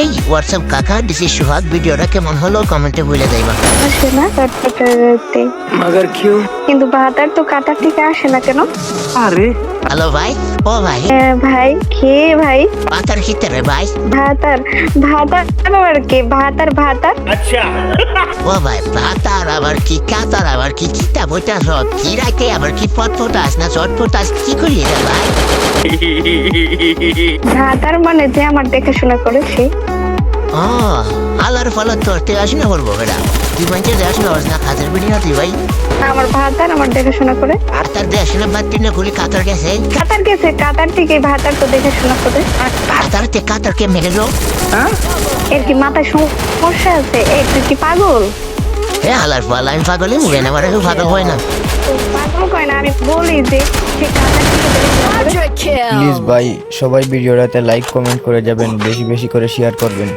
এই হোয়াটসঅ্যাপ কাকা this is Suhag, ভিডিওটা কেমন হলো কমেন্টে বলে যাইবা। আসে না কাটাতে, मगर क्यों? কিন্তু ভাতার তো কাটার থেকে আসে না কেন? अरे হ্যালো ভাই, ও ভাই, ভাই কে ভাই? পাতার খিতে রে ভাই। ভাতার ভাতার আবার কে? ভাতার ভাতার ও ভাই, পাতার আবার কি কাতার আবার কি কিতা বইটা সব কি রাখে আবার কি ফটফটাস না চটফটাস কি করি রে ভাই? ভাতার মানে যে আমার দেখাশোনা করে সে। ও আলার ফলত তোর দেখাশোনা করবো বেটা, তুই মানুষের দেখাশোনা করিস না, কাজের বিড়ি না তুই ভাই। আমার ভাতার আমার দেখাশোনা করে। আর তার দেখাশোনা বাদ না করি কাতার গেছে, কাতার গেছে, কাতার থেকে ভাতার তো দেখাশোনা করে। কাতার তে কাতার কে মেরে গেল। এর কি মাথায় সমস্যা আছে? এই তুই কি পাগল? এ আলার ফল আমি পাগলে মুখে না, কেউ পাগল হয় না। তো পাগল কয় না, আমি বলি যে সে কাতার থেকে দেখাশোনা করে। প্লিজ ভাই সবাই ভিডিওটাতে লাইক কমেন্ট করে যাবেন, বেশি বেশি করে শেয়ার করবেন।